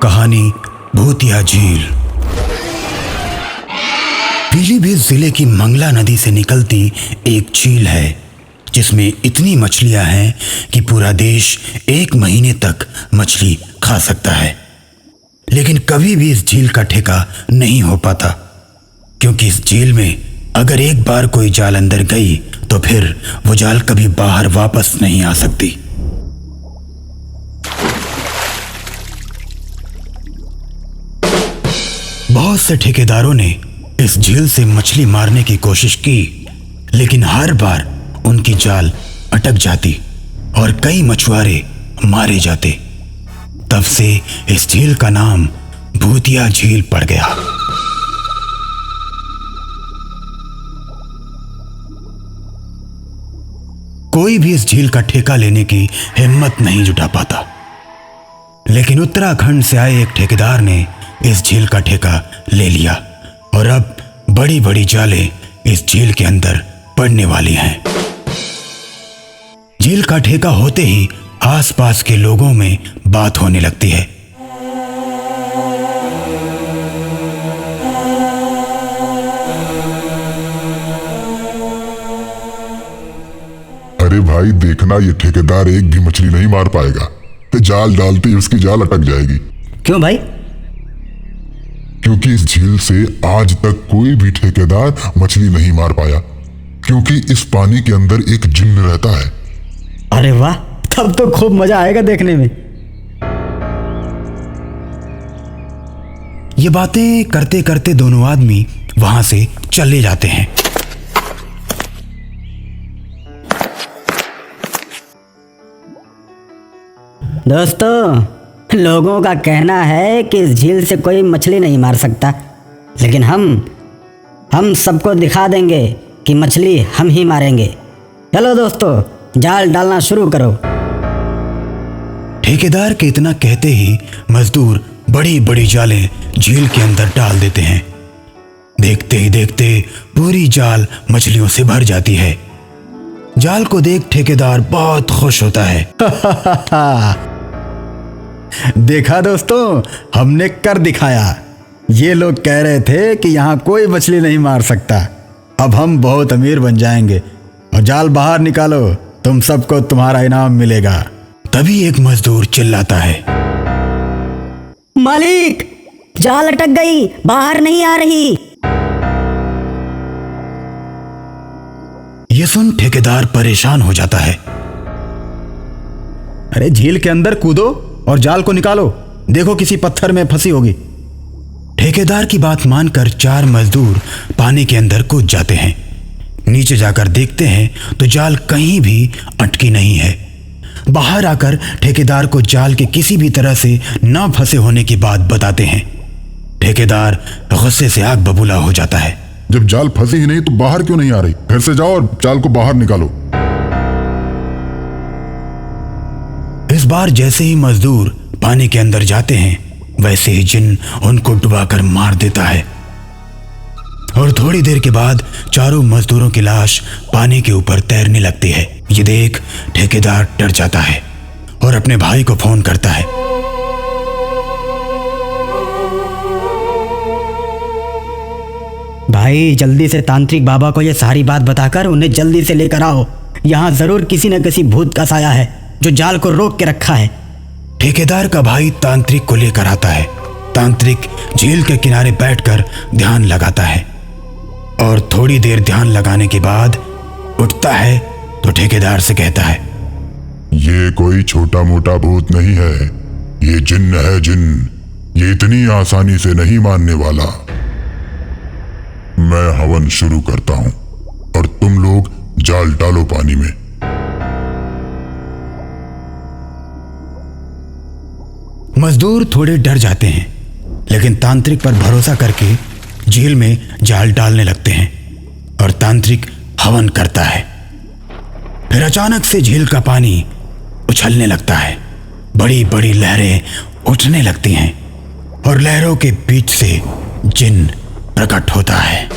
कहानी भूतिया झील। पीलीभीत जिले की मंगला नदी से निकलती एक झील है जिसमें इतनी मछलियां हैं कि पूरा देश 1 महीने तक मछली खा सकता है। लेकिन कभी भी इस झील का ठेका नहीं हो पाता, क्योंकि इस झील में अगर एक बार कोई जाल अंदर गई तो फिर वो जाल कभी बाहर वापस नहीं आ सकती। बहुत से ठेकेदारों ने इस झील से मछली मारने की कोशिश की, लेकिन हर बार उनकी जाल अटक जाती और कई मछुआरे मारे जाते। तब से इस झील का नाम भूतिया झील पड़ गया। कोई भी इस झील का ठेका लेने की हिम्मत नहीं जुटा पाता, लेकिन उत्तराखंड से आए एक ठेकेदार ने इस झील का ठेका ले लिया और अब बड़ी बड़ी जालें इस झील के अंदर पड़ने वाली हैं। झील का ठेका होते ही आसपास के लोगों में बात होने लगती है। अरे भाई देखना, ये ठेकेदार एक भी मछली नहीं मार पाएगा। तो जाल डालते ही उसकी जाल अटक जाएगी। क्यों भाई? क्योंकि इस झील से आज तक कोई भी ठेकेदार मछली नहीं मार पाया, क्योंकि इस पानी के अंदर एक जिन्न रहता है। अरे वाह, तब तो खूब मजा आएगा देखने में। ये बातें करते करते दोनों आदमी वहां से चले जाते हैं। दोस्तों, लोगों का कहना है कि इस झील से कोई मछली नहीं मार सकता, लेकिन हम सबको दिखा देंगे कि मछली हम ही मारेंगे। चलो दोस्तों, जाल डालना शुरू करो। ठेकेदार के इतना कहते ही मजदूर बड़ी बड़ी जालें झील के अंदर डाल देते हैं। देखते ही देखते पूरी जाल मछलियों से भर जाती है। जाल को देख ठेकेदार बहुत खुश होता है। देखा दोस्तों, हमने कर दिखाया। ये लोग कह रहे थे कि यहाँ कोई मछली नहीं मार सकता। अब हम बहुत अमीर बन जाएंगे। और जाल बाहर निकालो, तुम सबको तुम्हारा इनाम मिलेगा। तभी एक मजदूर चिल्लाता है, मालिक, जाल अटक गई, बाहर नहीं आ रही। ये सुन ठेकेदार परेशान हो जाता है। अरे झील के अंदर कूदो और जाल को निकालो, देखो किसी पत्थर में फंसी होगी। ठेकेदार की बात मानकर 4 मजदूर पानी के अंदर कूद जाते हैं। नीचे जाकर देखते हैं तो जाल कहीं भी अटकी नहीं है। बाहर आकर ठेकेदार को जाल के किसी भी तरह से न फंसे होने की बात बताते हैं। ठेकेदार गुस्से से आग बबूला हो जाता है। जब जाल फंसी ही नहीं तो बाहर क्यों नहीं आ रही? फिर से जाओ और जाल को बाहर निकालो। इस बार जैसे ही मजदूर पानी के अंदर जाते हैं, वैसे ही जिन्न उनको डुबाकर मार देता है। और थोड़ी देर के बाद चारों मजदूरों की लाश पानी के ऊपर तैरने लगती है। ये देख ठेकेदार डर जाता है और अपने भाई को फोन करता है। भाई, जल्दी से तांत्रिक बाबा को ये सारी बात बताकर उन्हें जल्दी से लेकर आओ। यहाँ जरूर किसी न किसी भूत का साया है जो जाल को रोक के रखा है। ठेकेदार का भाई तांत्रिक को लेकर आता है। तांत्रिक झील के किनारे बैठकर ध्यान लगाता है और थोड़ी देर ध्यान लगाने के बाद उठता है तो ठेकेदार से कहता है, ये कोई छोटा मोटा भूत नहीं है, ये जिन्न है, जिन्न। ये इतनी आसानी से नहीं मानने वाला। मैं हवन शुरू करता हूं और तुम लोग जाल डालो पानी में। मजदूर थोड़े डर जाते हैं, लेकिन तांत्रिक पर भरोसा करके झील में जाल डालने लगते हैं और तांत्रिक हवन करता है। फिर अचानक से झील का पानी उछलने लगता है। बड़ी बड़ी लहरें उठने लगती हैं और लहरों के बीच से जिन्न प्रकट होता है।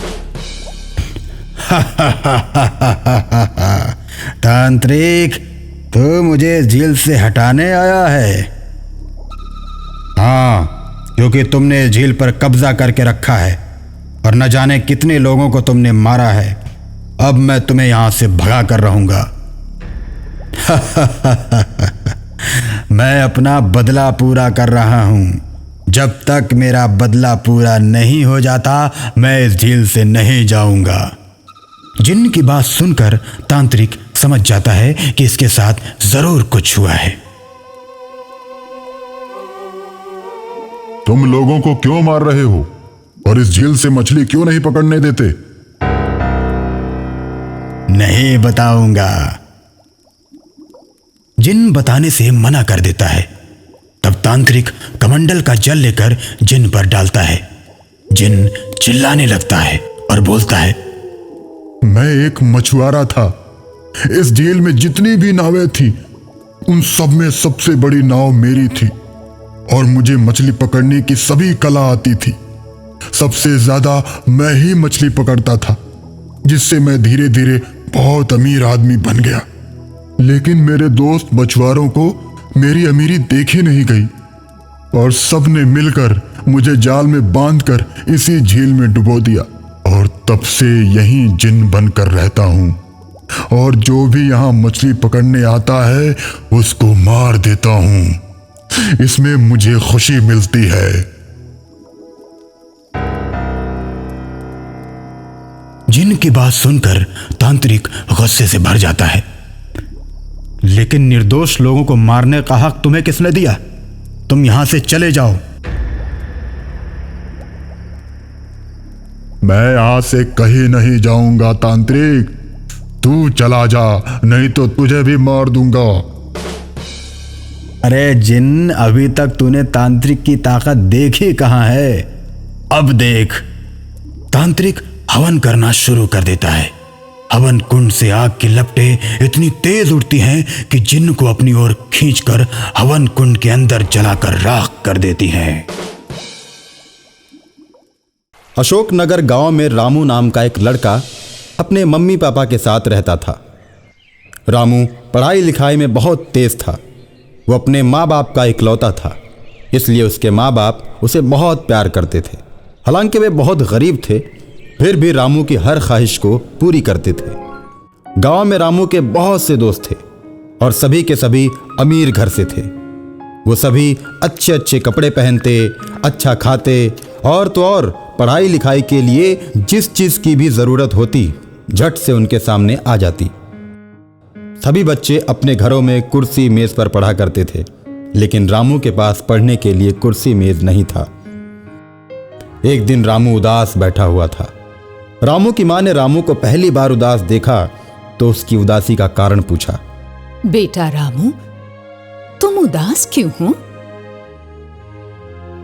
तांत्रिक, तू मुझे झील से हटाने आया है? हाँ, क्योंकि तुमने इस झील पर कब्जा करके रखा है और न जाने कितने लोगों को तुमने मारा है। अब मैं तुम्हें यहां से भगा कर रहूंगा। मैं अपना बदला पूरा कर रहा हूं। जब तक मेरा बदला पूरा नहीं हो जाता मैं इस झील से नहीं जाऊंगा। जिन्न की बात सुनकर तांत्रिक समझ जाता है कि इसके साथ जरूर कुछ हुआ है। तुम लोगों को क्यों मार रहे हो और इस झील से मछली क्यों नहीं पकड़ने देते? नहीं बताऊंगा। जिन्न बताने से मना कर देता है। तब तांत्रिक कमंडल का जल लेकर जिन्न पर डालता है। जिन्न चिल्लाने लगता है और बोलता है, मैं एक मछुआरा था। इस झील में जितनी भी नावें थी उन सब में सबसे बड़ी नाव मेरी थी और मुझे मछली पकड़ने की सभी कला आती थी। सबसे ज्यादा मैं ही मछली पकड़ता था, जिससे मैं धीरे धीरे बहुत अमीर आदमी बन गया। लेकिन मेरे दोस्त मछुआरों को मेरी अमीरी देखी नहीं गई और सबने मिलकर मुझे जाल में बांधकर इसी झील में डुबो दिया और तब से यहीं जिन्न बनकर रहता हूं और जो भी यहां मछली पकड़ने आता है उसको मार देता हूं। इसमें मुझे खुशी मिलती है। जिन्न की बात सुनकर तांत्रिक गुस्से से भर जाता है। लेकिन निर्दोष लोगों को मारने का हक तुम्हें किसने दिया? तुम यहां से चले जाओ। मैं यहां से कहीं नहीं जाऊंगा तांत्रिक। तू चला जा, नहीं तो तुझे भी मार दूंगा। अरे जिन्न, अभी तक तूने तांत्रिक की ताकत देखी कहां है? अब देख। तांत्रिक हवन करना शुरू कर देता है। हवन कुंड से आग की लपटें इतनी तेज उड़ती हैं कि जिन्न को अपनी ओर खींचकर हवन कुंड के अंदर जलाकर राख कर देती हैं। अशोकनगर गांव में रामू नाम का एक लड़का अपने मम्मी पापा के साथ रहता था। रामू पढ़ाई लिखाई में बहुत तेज था। वो अपने माँ बाप का इकलौता था, इसलिए उसके माँ बाप उसे बहुत प्यार करते थे। हालांकि वे बहुत गरीब थे, फिर भी रामू की हर ख्वाहिश को पूरी करते थे। गांव में रामू के बहुत से दोस्त थे और सभी के सभी अमीर घर से थे। वो सभी अच्छे अच्छे कपड़े पहनते, अच्छा खाते और तो और पढ़ाई लिखाई के लिए जिस चीज़ की भी ज़रूरत होती झट से उनके सामने आ जाती। सभी बच्चे अपने घरों में कुर्सी मेज़ पर पढ़ा करते थे, लेकिन रामू के पास पढ़ने के लिए कुर्सी मेज़ नहीं था। एक दिन रामू उदास बैठा हुआ था। रामू की माँ ने रामू को पहली बार उदास देखा तो उसकी उदासी का कारण पूछा। बेटा रामू, तुम उदास क्यों हो?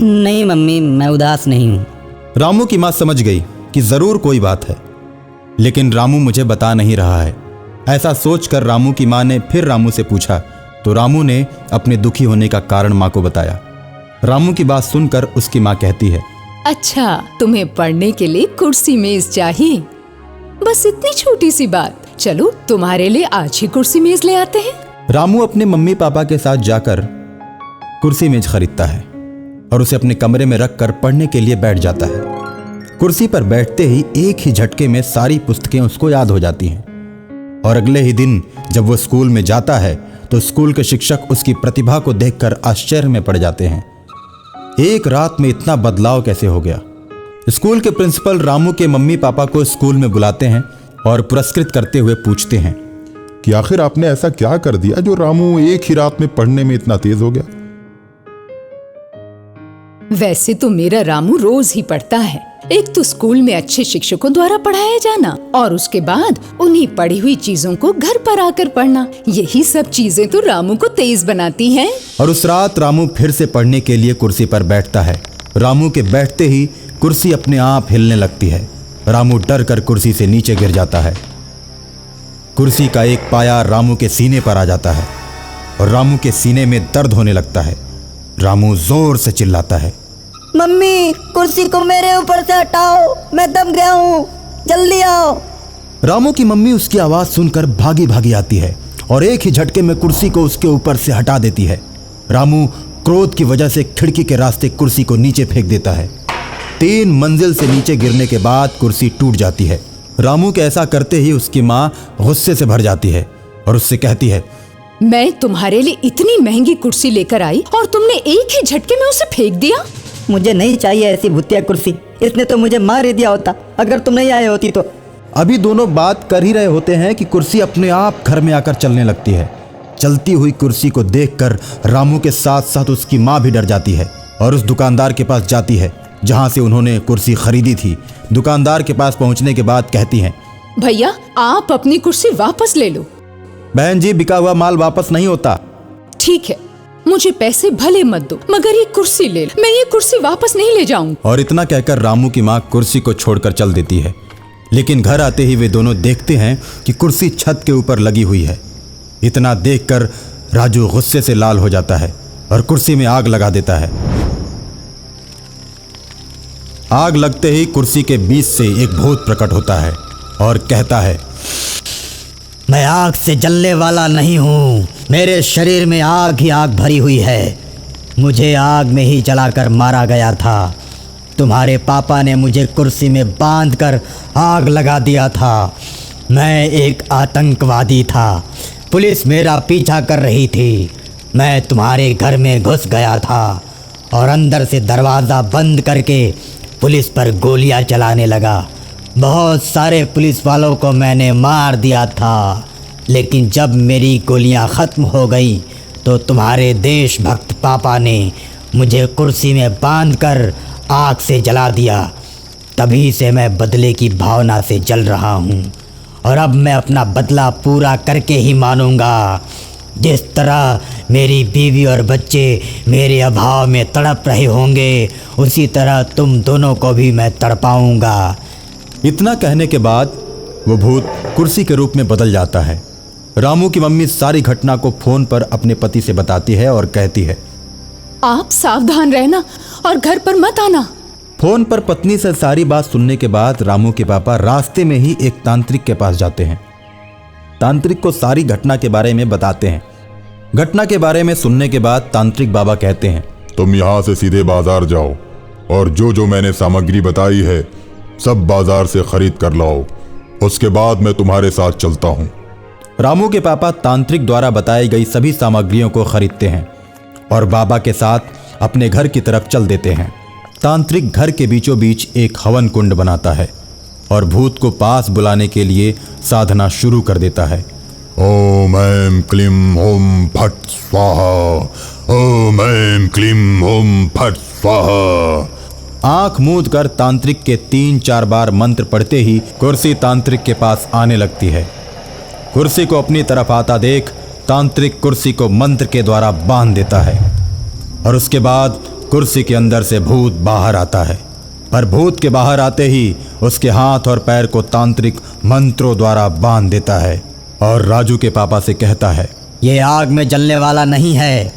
नहीं मम्मी, मैं उदास नहीं हूँ। रामू की माँ समझ गई कि जरूर कोई बात है, लेकिन रामू मुझे बता नहीं रहा है। ऐसा सोचकर रामू की माँ ने फिर रामू से पूछा तो रामू ने अपने दुखी होने का कारण माँ को बताया। रामू की बात सुनकर उसकी माँ कहती है, अच्छा, तुम्हें पढ़ने के लिए कुर्सी मेज चाहिए? बस इतनी छोटी सी बात। चलो तुम्हारे लिए आज ही कुर्सी मेज ले आते हैं। रामू अपने मम्मी पापा के साथ जाकर कुर्सी मेज खरीदता है और उसे अपने कमरे में रखकर पढ़ने के लिए बैठ जाता है। कुर्सी पर बैठते ही एक ही झटके में सारी पुस्तकें उसको याद हो जाती हैं और अगले ही दिन जब वो स्कूल में जाता है तो स्कूल के शिक्षक उसकी प्रतिभा को देखकर आश्चर्य में पड़ जाते हैं। एक रात में इतना बदलाव कैसे हो गया? स्कूल के प्रिंसिपल रामू के मम्मी पापा को स्कूल में बुलाते हैं और पुरस्कृत करते हुए पूछते हैं कि आखिर आपने ऐसा क्या कर दिया जो रामू एक ही रात में पढ़ने में इतना तेज हो गया? वैसे तो मेरा रामू रोज ही पढ़ता है। एक तो स्कूल में अच्छे शिक्षकों द्वारा पढ़ाया जाना और उसके बाद उन्हीं पढ़ी हुई चीजों को घर पर आकर पढ़ना, यही सब चीजें तो रामू को तेज बनाती हैं। और उस रात रामू फिर से पढ़ने के लिए कुर्सी पर बैठता है। रामू के बैठते ही कुर्सी अपने आप हिलने लगती है। रामू डर कर कुर्सी से नीचे गिर जाता है। कुर्सी का एक पाया रामू के सीने पर आ जाता है और रामू के सीने में दर्द होने लगता है। रामू जोर से चिल्लाता है, मम्मी, कुर्सी को मेरे ऊपर से हटाओ, मैं दम गया हूँ, जल्दी आओ। रामू की मम्मी उसकी आवाज़ सुनकर भागी भागी आती है और एक ही झटके में कुर्सी को उसके ऊपर से हटा देती है। रामू क्रोध की वजह से खिड़की के रास्ते कुर्सी को नीचे फेंक देता है। 3 मंजिल से नीचे गिरने के बाद कुर्सी टूट जाती है। रामू के ऐसा करते ही उसकी माँ गुस्से से भर जाती है और उससे कहती है, मैं तुम्हारे लिए इतनी महंगी कुर्सी लेकर आई और तुमने एक ही झटके में उसे फेंक दिया। मुझे नहीं चाहिए ऐसी भूतिया कुर्सी, इसने तो मुझे मार ही दिया होता अगर तुम नहीं आए होती तो। अभी दोनों बात कर ही रहे होते हैं कि कुर्सी अपने आप घर में आकर चलने लगती है। चलती हुई कुर्सी को देखकर रामू के साथ साथ उसकी माँ भी डर जाती है और उस दुकानदार के पास जाती है जहाँ से उन्होंने कुर्सी खरीदी थी। दुकानदार के पास पहुँचने के बाद कहती हैं, भैया आप अपनी कुर्सी वापस ले लो। बहन जी, बिका हुआ माल वापस नहीं होता। ठीक है, मुझे पैसे भले मत दो मगर ये कुर्सी ले लो, मैं ये कुर्सी वापस नहीं ले जाऊंगी। और इतना कहकर रामू की माँ कुर्सी को छोड़कर चल देती है। लेकिन घर आते ही वे दोनों देखते हैं कि कुर्सी छत के ऊपर लगी हुई है। इतना देखकर राजू गुस्से से लाल हो जाता है और कुर्सी में आग लगा देता है। आग लगते ही कुर्सी के बीच से एक भूत प्रकट होता है और कहता है, मैं आग से जलने वाला नहीं हूँ, मेरे शरीर में आग ही आग भरी हुई है। मुझे आग में ही जलाकर मारा गया था। तुम्हारे पापा ने मुझे कुर्सी में बांधकर आग लगा दिया था। मैं एक आतंकवादी था। पुलिस मेरा पीछा कर रही थी। मैं तुम्हारे घर में घुस गया था और अंदर से दरवाज़ा बंद करके पुलिस पर गोलियां चलाने लगा। बहुत सारे पुलिस वालों को मैंने मार दिया था, लेकिन जब मेरी गोलियां ख़त्म हो गई तो तुम्हारे देशभक्त पापा ने मुझे कुर्सी में बांधकर आग से जला दिया। तभी से मैं बदले की भावना से जल रहा हूँ और अब मैं अपना बदला पूरा करके ही मानूंगा। जिस तरह मेरी बीवी और बच्चे मेरे अभाव में तड़प रहे होंगे, उसी तरह तुम दोनों को भी मैं तड़पाऊंगा। इतना कहने के बाद वो भूत कुर्सी के रूप में बदल जाता है। रामू की मम्मी सारी घटना को फोन पर अपने पति से बताती है और कहती है, आप सावधान रहना और घर पर मत आना। फोन पर पत्नी से सारी बात सुनने के बाद रामू के पापा रास्ते में ही एक तांत्रिक के पास जाते हैं। तांत्रिक को सारी घटना के बारे में बताते हैं। घटना के बारे में सुनने के बाद तांत्रिक बाबा कहते हैं, तुम यहाँ से सीधे बाजार जाओ और जो जो मैंने सामग्री बताई है सब बाजार से खरीद कर लाओ। उसके बाद मैं तुम्हारे साथ चलता हूँ। रामू के पापा तांत्रिक द्वारा बताई गई सभी सामग्रियों को खरीदते हैं और बाबा के साथ अपने घर की तरफ चल देते हैं। तांत्रिक घर के बीचों बीच एक हवन कुंड बनाता है और भूत को पास बुलाने के लिए साधना शुरू कर देता है। ओम ऐं क्लीं ओम फट स्वाहा। ओम ऐं क्लीं ओम फट स्वाहा। आंख मूंद कर तांत्रिक के 3-4 बार मंत्र पढ़ते ही कुर्सी तांत्रिक के पास आने लगती है। कुर्सी को अपनी तरफ आता देख तांत्रिक कुर्सी को मंत्र के द्वारा बांध देता है और उसके बाद कुर्सी के अंदर से भूत बाहर आता है। पर भूत के बाहर आते ही उसके हाथ और पैर को तांत्रिक मंत्रों द्वारा बांध देता है और राजू के पापा से कहता है, ये आग में जलने वाला नहीं है,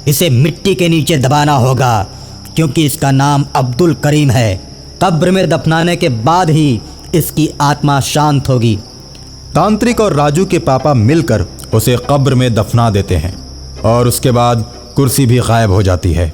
इसे मिट्टी के नीचे दबाना होगा क्योंकि इसका नाम अब्दुल करीम है। कब्र में दफनाने के बाद ही इसकी आत्मा शांत होगी। तांत्रिक और राजू के पापा मिलकर उसे कब्र में दफना देते हैं और उसके बाद कुर्सी भी गायब हो जाती है।